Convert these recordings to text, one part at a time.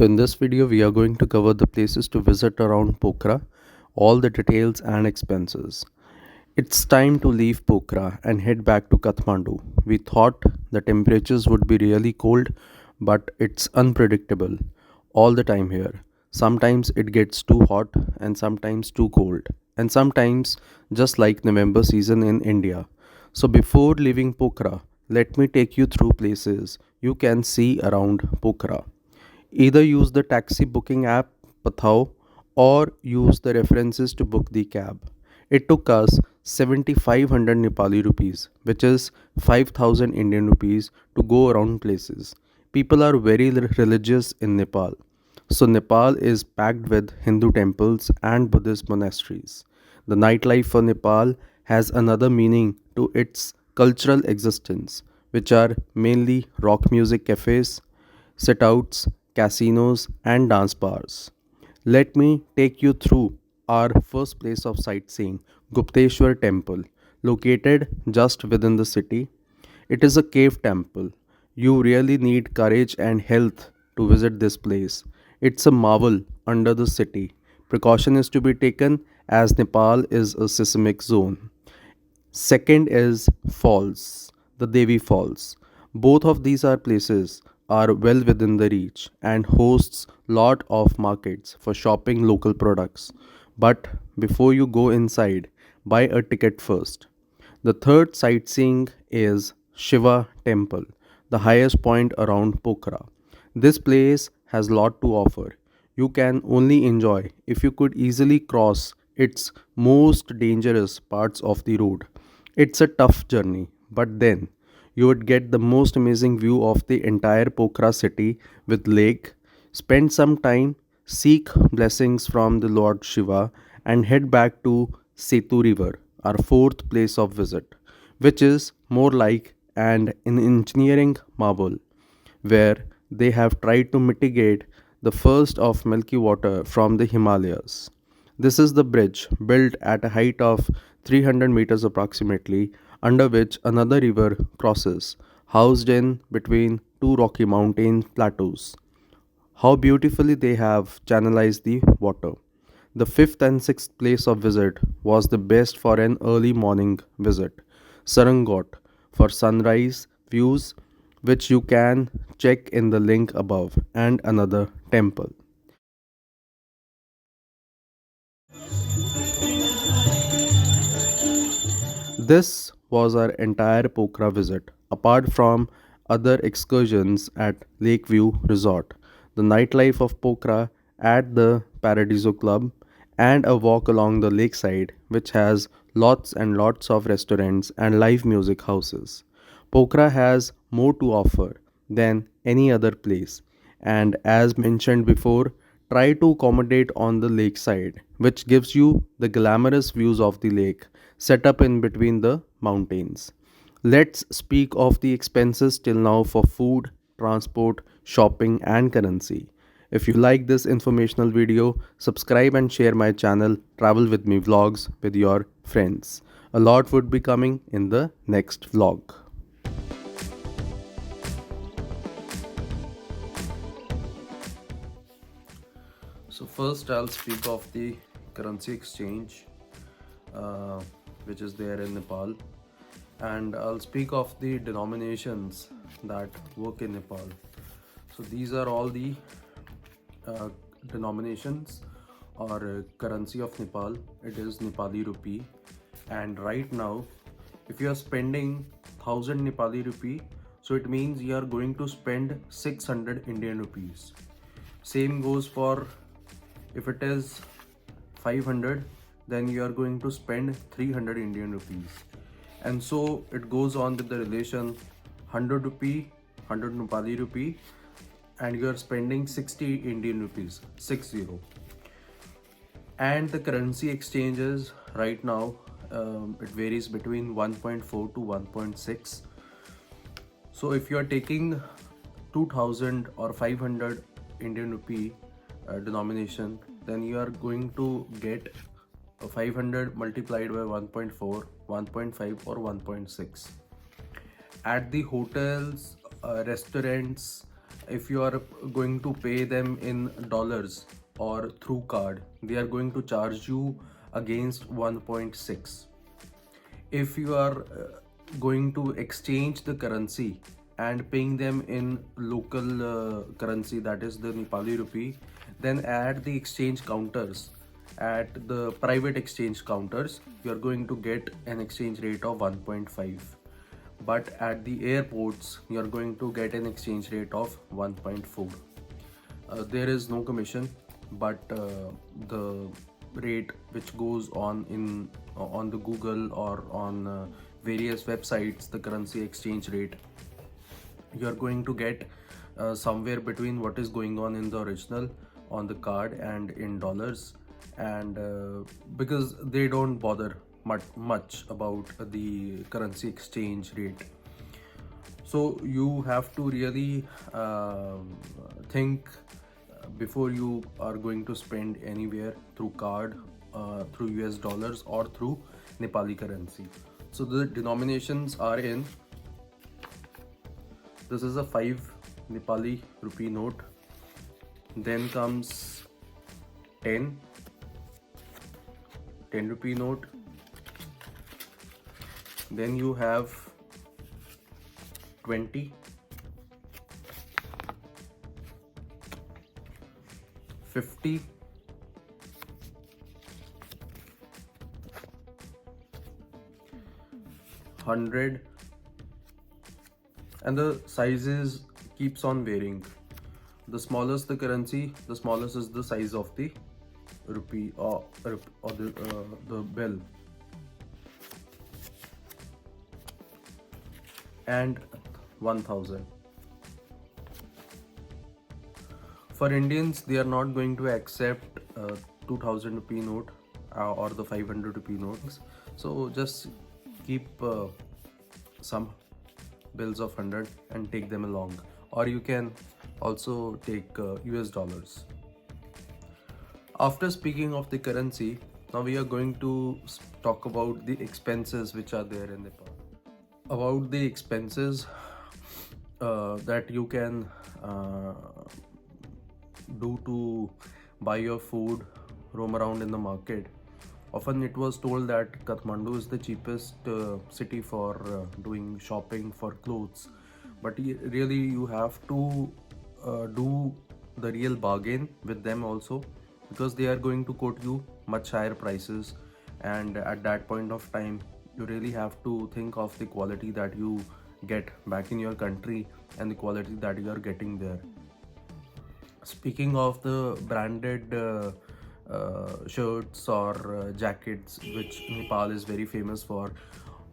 in this video, we are going to cover the places to visit around Pokhara, all the details and expenses. It's time to leave Pokhara and head back to Kathmandu. We thought the temperatures would be really cold, but it's unpredictable all the time here. Sometimes it gets too hot and sometimes too cold, and sometimes just like November season in India. So before leaving Pokhara, let me take you through places you can see around Pokhara. Either use the taxi booking app Pathao or use the references to book the cab. It took us 7500 Nepali rupees, which is 5000 Indian rupees, to go around places. People are very religious in Nepal. So, Nepal is packed with Hindu temples and Buddhist monasteries. The nightlife for Nepal has another meaning to its cultural existence, which are mainly rock music cafes, sit outs, casinos, and dance bars. Let me take you through our first place of sightseeing, Gupteshwar Temple, located just within the city. It is a cave temple. You really need courage and health to visit this place. It's a marvel under the city. Precaution is to be taken as Nepal is a seismic zone. Second is falls, the Devi Falls. Both of these are places are well within the reach and hosts lot of markets for shopping local products. But before you go inside, buy a ticket first. The third sightseeing is Shiva Temple, the highest point around Pokhara. This place has lot to offer. You can only enjoy if you could easily cross its most dangerous parts of the road. It's a tough journey, but then you would get the most amazing view of the entire Pokhara city with lake. Spend some time, seek blessings from the Lord Shiva, and head back to Setu River, our fourth place of visit, which is more like an engineering marvel where they have tried to mitigate the first of milky water from the Himalayas. This is the bridge built at a height of 300 meters approximately, under which another river crosses, housed in between two rocky mountain plateaus. How beautifully they have channelized the water. The fifth and sixth place of visit was the best for an early morning visit, Sarangot, for sunrise views, which you can check in the link above, and another temple. This was our entire Pokhara visit, apart from other excursions at Lakeview Resort, the nightlife of Pokhara at the Paradiso Club, and a walk along the lakeside, which has lots and lots of restaurants and live music houses. Pokhara has more to offer than any other place, and as mentioned before, try to accommodate on the lakeside, which gives you the glamorous views of the lake set up in between the mountains. Let's speak of the expenses till now for food, transport, shopping, and currency. If you like this informational video, subscribe and share my channel Travel with Me Vlogs with your friends. A lot would be coming in the next vlog. So first I'll speak of the currency exchange uh, which is there in Nepal, and I'll speak of the denominations that work in Nepal. So these are all the uh, denominations or currency of Nepal. It is Nepali rupee, and right now if you are spending 1000 Nepali rupee, so it means you are going to spend 600 Indian rupees. Same goes for if it is 500, then you are going to spend 300 Indian rupees. And so it goes on with the relation 100 rupee, 100 Nepali rupee, and you are spending 60 Indian rupees, 60. And the currency exchanges right now, it varies between 1.4 to 1.6. So if you are taking 2000 or 500 Indian rupee denomination, then you are going to get 500 multiplied by 1.4, 1.5 or 1.6. At the hotels, restaurants if you are going to pay them in dollars or through card, they are going to charge you against 1.6. If you are going to exchange the currency and paying them in local currency, that is the Nepali rupee, then at the exchange counters, at the private exchange counters, you are going to get an exchange rate of 1.5, but at the airports you are going to get an exchange rate of 1.4. There is no commission, but the rate which goes on in on the Google or on various websites, the currency exchange rate, you are going to get somewhere between what is going on in the original on the card and in dollars. And because they don't bother much about the currency exchange rate, so you have to really think before you are going to spend anywhere through card, through US dollars or through Nepali currency. So the denominations are in, this is a 5 Nepali rupee note, then comes 10 rupee note, then you have 20, 50, 100, and the sizes keeps on varying. The smallest the currency, the smallest is the size of the rupee or the bill. And 1000. For Indians, they are not going to accept 2000 rupee note or the 500 rupee notes. So just keep some bills of 100 and take them along, or you can also take US dollars. After speaking of the currency, now we are going to talk about the expenses which are there in Nepal. About the expenses that you can do to buy your food, roam around in the market. Often it was told that Kathmandu is the cheapest city for doing shopping for clothes, but really you have to do the real bargain with them also, because they are going to quote you much higher prices, and at that point of time you really have to think of the quality that you get back in your country and the quality that you are getting there. Speaking of the branded shirts or jackets which Nepal is very famous for,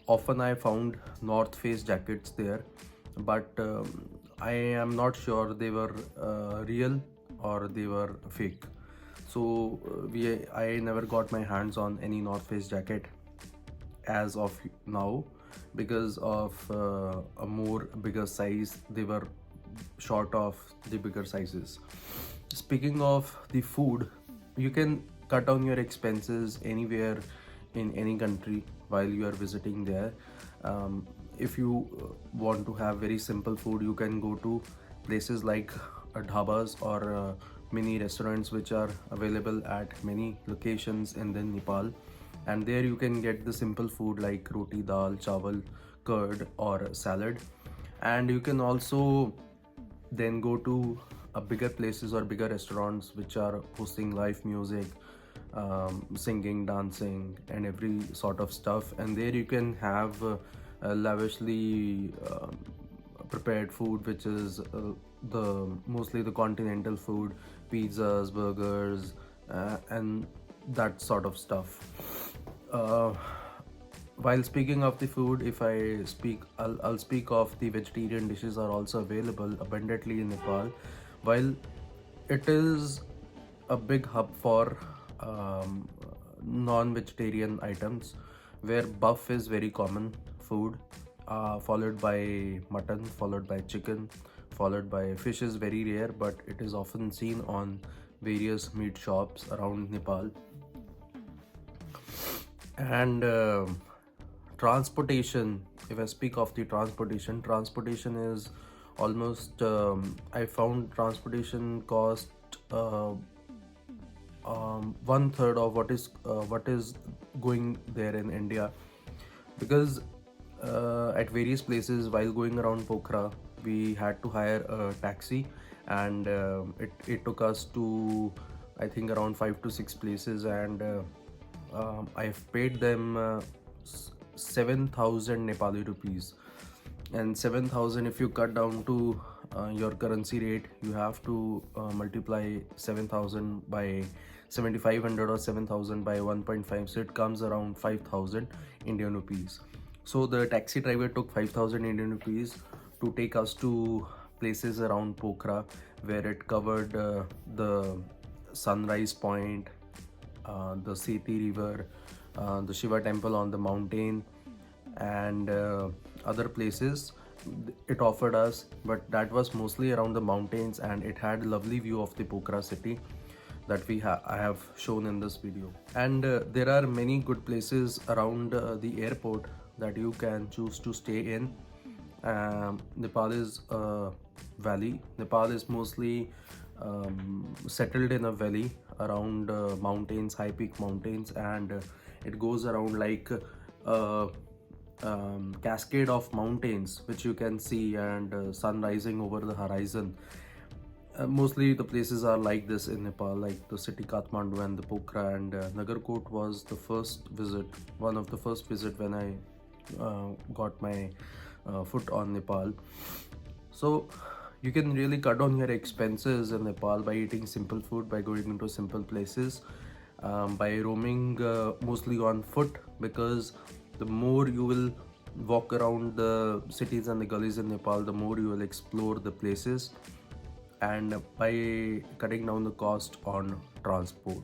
often I found North Face jackets there, but I am not sure they were real or they were fake. So I never got my hands on any North Face jacket as of now, because of a more bigger size. They were short of the bigger sizes. Speaking of the food, you can cut down your expenses anywhere in any country while you are visiting there. If you want to have very simple food, you can go to places like dhabas or mini restaurants which are available at many locations in the Nepal, and there you can get the simple food like roti, dal, chawal, curd or salad. And you can also then go to bigger places or bigger restaurants which are hosting live music, singing, dancing and every sort of stuff, and there you can have lavishly prepared food, which is the mostly the continental food, pizzas, burgers, and that sort of stuff. While speaking of the food, if I'll speak of the vegetarian dishes are also available abundantly in Nepal. While it is a big hub for non-vegetarian items, where buff is very common food, followed by mutton, followed by chicken, followed by fish is very rare, but it is often seen on various meat shops around Nepal. And transportation, if I speak of the transportation is almost I found transportation cost uh, one third of what is going there in India, because at various places while going around Pokhara we had to hire a taxi, and it took us to, I think, around 5 to 6 places, and I've paid them 7,000 Nepali rupees. And 7,000, if you cut down to your currency rate, you have to multiply 7,000 by 7,500 or 7,000 by 1.5, so it comes around 5,000 Indian rupees. So the taxi driver took 5,000 Indian rupees to take us to places around Pokhara, where it covered the Sunrise Point, the Seti River, the Shiva temple on the mountain, and other places it offered us. But that was mostly around the mountains, and it had a lovely view of the Pokhara city that I have shown in this video. And there are many good places around the airport that you can choose to stay in. Nepal is a valley. Nepal is mostly settled in a valley around mountains, high peak mountains, and it goes around like a cascade of mountains which you can see, and sun rising over the horizon. Mostly the places are like this in Nepal, like the city Kathmandu and the Pokhara, and Nagarkot was the first visit, one of the first visit when I got my foot on Nepal. So you can really cut down your expenses in Nepal by eating simple food, by going into simple places, by roaming mostly on foot, because the more you will walk around the cities and the gullies in Nepal, the more you will explore the places, and by cutting down the cost on transport.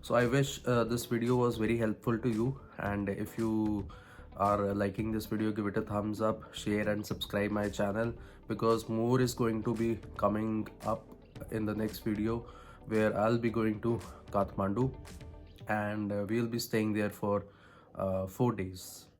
So I wish this video was very helpful to you, and if you are liking this video, give it a thumbs up, share and subscribe my channel, because more is going to be coming up in the next video, where I'll be going to Kathmandu, and we'll be staying there for 4 days.